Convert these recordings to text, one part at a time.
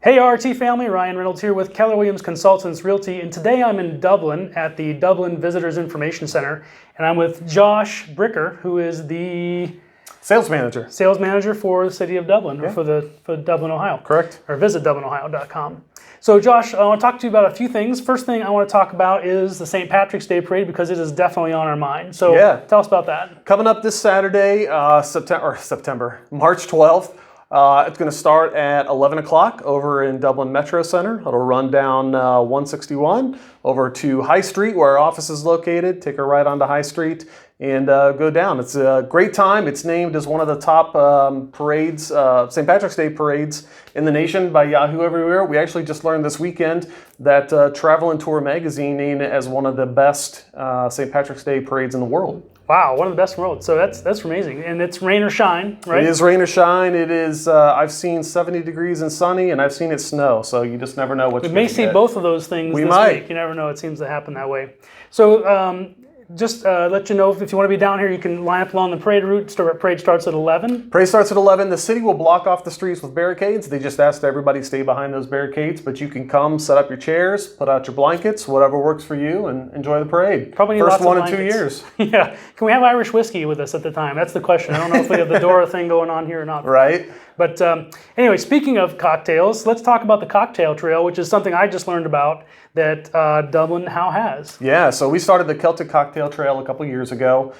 Hey RT family, Ryan Reynolds here with Keller Williams Consultants Realty, and today I'm in Dublin at the Dublin Visitors Information Center, and I'm with Josh Bricker, who is the Sales manager for the city of Dublin, Yeah. or for Dublin, Ohio. Correct. Or visitdublinohio.com. So Josh, I want to talk to you about a few things. First thing I want to talk about is the St. Patrick's Day Parade, because it is definitely on our mind. So tell us about that. Coming up this Saturday, March 12th. It's going to start at 11 o'clock over in Dublin Metro Center. It'll run down 161 over to High Street, where our office is located. Take a ride onto High Street and go down. It's a great time. It's named as one of the top parades, St. Patrick's Day parades in the nation by Yahoo Everywhere. We actually just learned this weekend that Travel and Tour magazine named it as one of the best St. Patrick's Day parades in the world. Wow, one of the best in the world. So that's amazing. And it's rain or shine, right? It is rain or shine. It is, I've seen 70 degrees and sunny, and I've seen it snow. So you just never know what you're going to get. We may see both of those things this week. You never know. It seems to happen that way. So just let you know, if you want to be down here, you can line up along the parade route. Parade starts at 11. Parade starts at 11. The city will block off the streets with barricades. They just ask everybody to stay behind those barricades, but you can come, set up your chairs, put out your blankets, whatever works for you, and enjoy the parade. Probably need First lots one of in 2 years. Yeah. Can we have Irish whiskey with us at the time? That's the question. I don't know if we have the Dora thing going on here or not. Right. But anyway, speaking of cocktails, let's talk about the Cocktail Trail, which is something I just learned about that Dublin now has. Yeah, so we started the Celtic Cocktail Trail a couple years ago.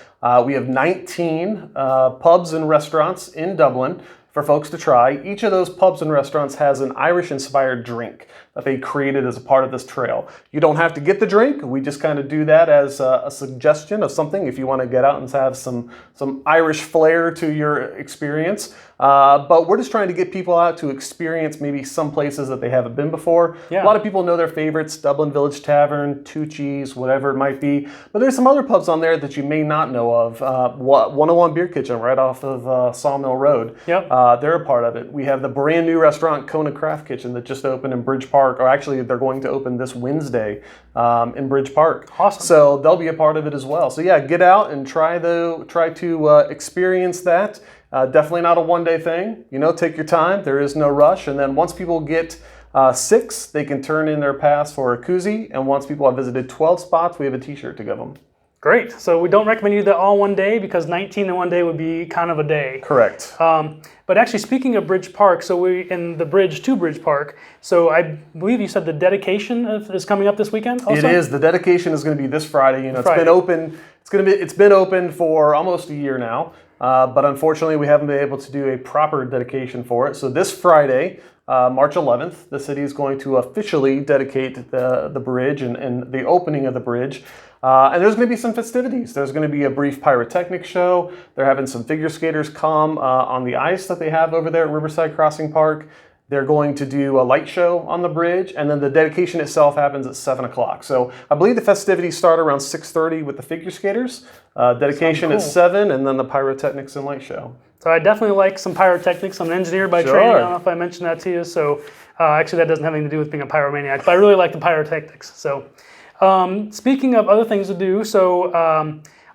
We have 19 pubs and restaurants in Dublin for folks to try. Each of those pubs and restaurants has an Irish-inspired drink that they created as a part of this trail. You don't have to get the drink. We just kind of do that as a suggestion of something if you want to get out and have some Irish flair to your experience. But we're just trying to get people out to experience maybe some places that they haven't been before. Yeah. A lot of people know their favorites, Dublin Village Tavern, Tucci's, whatever it might be. But there's some other pubs on there that you may not know of. 101 Beer Kitchen right off of Sawmill Road. Yep. They're a part of it. We have the brand new restaurant, Kona Craft Kitchen, that just opened in Bridge Park, or actually they're going to open this Wednesday in Bridge Park. Awesome. So they'll be a part of it as well. So yeah, get out and try to experience that. Definitely not a one-day thing. Take your time. There is no rush. And then once people get 6, they can turn in their pass for a koozie. And once people have visited 12 spots, we have a t-shirt to give them. Great. So we don't recommend you do that all one day, because 19 in one day would be kind of a day. Correct. But actually, speaking of Bridge Park, so we in the bridge to Bridge Park. So I believe you said the dedication is coming up this weekend also? It is. The dedication is going to be this Friday. It's Friday. been open. It's been open for almost a year now. But unfortunately, we haven't been able to do a proper dedication for it. So this Friday, March 11th, the city is going to officially dedicate the bridge and the opening of the bridge. And there's going to be some festivities. There's going to be a brief pyrotechnic show. They're having some figure skaters come on the ice that they have over there at Riverside Crossing Park. They're going to do a light show on the bridge, and then the dedication itself happens at 7 o'clock. So I believe the festivities start around 6:30 with the figure skaters. Dedication at 7, and then the pyrotechnics and light show. So I definitely like some pyrotechnics. I'm an engineer by training. I don't know if I mentioned that to you. So actually, that doesn't have anything to do with being a pyromaniac, but I really like the pyrotechnics. So speaking of other things to do, so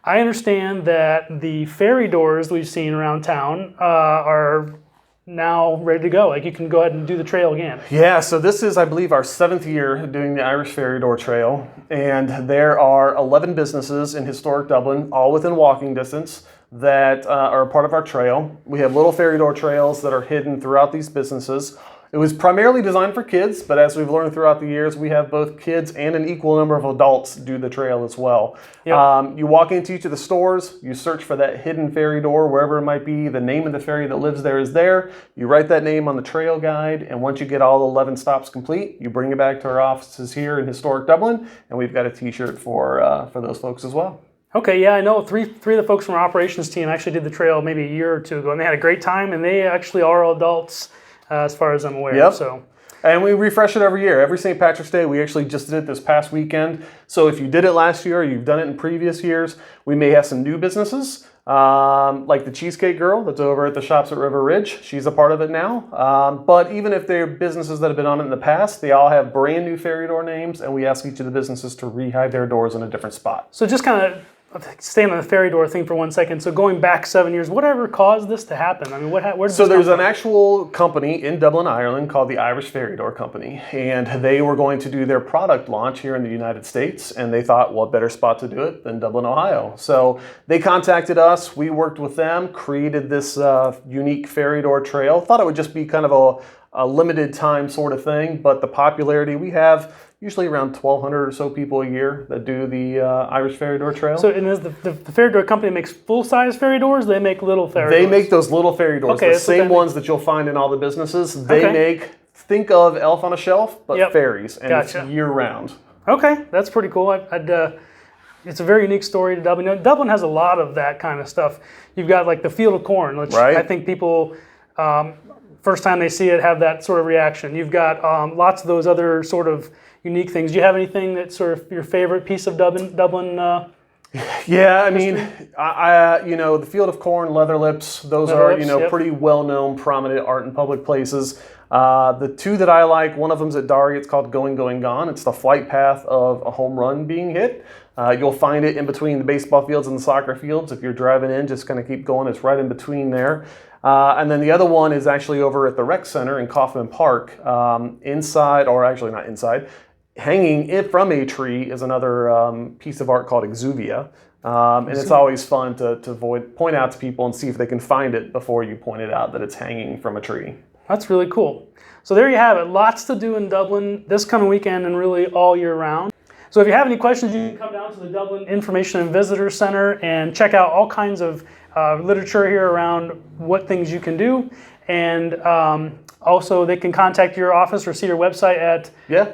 I understand that the ferry doors we've seen around town are now ready to go. Like, you can go ahead and do the trail again. Yeah, so this is, I believe, our 7th year doing the Irish Ferry Door Trail, and there are 11 businesses in historic Dublin, all within walking distance, that are a part of our trail. We have little ferry door trails that are hidden throughout these businesses. It was primarily designed for kids, but as we've learned throughout the years, we have both kids and an equal number of adults do the trail as well. Yep. You walk into each of the stores, you search for that hidden ferry door, wherever it might be. The name of the ferry that lives there is there. You write that name on the trail guide, and once you get all 11 stops complete, you bring it back to our offices here in historic Dublin, and we've got a t-shirt for those folks as well. Okay, yeah, I know three of the folks from our operations team actually did the trail maybe a year or two ago, and they had a great time, and they actually are adults. As far as I'm aware. Yep. So. And we refresh it every year. Every St. Patrick's Day, we actually just did it this past weekend. So if you did it last year or you've done it in previous years, we may have some new businesses, like the Cheesecake Girl that's over at the shops at River Ridge. She's a part of it now. But even if they're businesses that have been on it in the past, they all have brand new ferry door names, and we ask each of the businesses to rehide their doors in a different spot. So just kind of staying on the ferry door thing for 1 second. So going back 7 years, whatever caused this to happen? I mean, where did this So there's come an from? actual company in Dublin, Ireland called the Irish Ferry Door Company, and they were going to do their product launch here in the United States, and they thought, what better spot to do it than Dublin, Ohio? So they contacted us, we worked with them, created this unique ferry door trail. Thought it would just be kind of a limited time sort of thing, but the popularity we have, usually around 1,200 or so people a year that do the Irish Ferry Door Trail. So and is the ferry door company makes full-size ferry doors? They make little ferry doors? They make those little ferry doors, Okay, the that's what same that ones that you'll find in all the businesses. They Okay. make, think of Elf on a Shelf, but Yep. ferries, and Gotcha. it's year-round. Okay, that's pretty cool. It's a very unique story to Dublin. You know, Dublin has a lot of that kind of stuff. You've got like the Field of Corn, which Right. I think people, first time they see it, have that sort of reaction. You've got lots of those other sort of unique things. Do you have anything that's sort of your favorite piece of Dublin? Yeah, I mean, the Field of Corn, Leather Lips, those Leather are, Lips, yep. pretty well-known, prominent art in public places. The two that I like, one of them's at Dari, it's called Going, Going, Gone. It's the flight path of a home run being hit. You'll find it in between the baseball fields and the soccer fields. If you're driving in, just kind of keep going. It's right in between there. And then the other one is actually over at the rec center in Kaufman Park. Inside, or actually not inside, hanging it from a tree is another piece of art called Exuvia. And it's always fun to point out to people and see if they can find it before you point it out that it's hanging from a tree. That's really cool. So there you have it. Lots to do in Dublin this coming weekend and really all year round. So if you have any questions, you can come down to the Dublin Information and Visitor Center and check out all kinds of literature here around what things you can do. And also they can contact your office or see your website at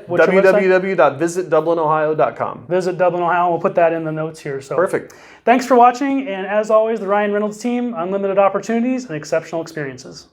what's your website? www.visitdublinohio.com. Visit Dublin, Ohio. We'll put that in the notes here. So Perfect. Thanks for watching. And as always, the Ryan Reynolds team, unlimited opportunities and exceptional experiences.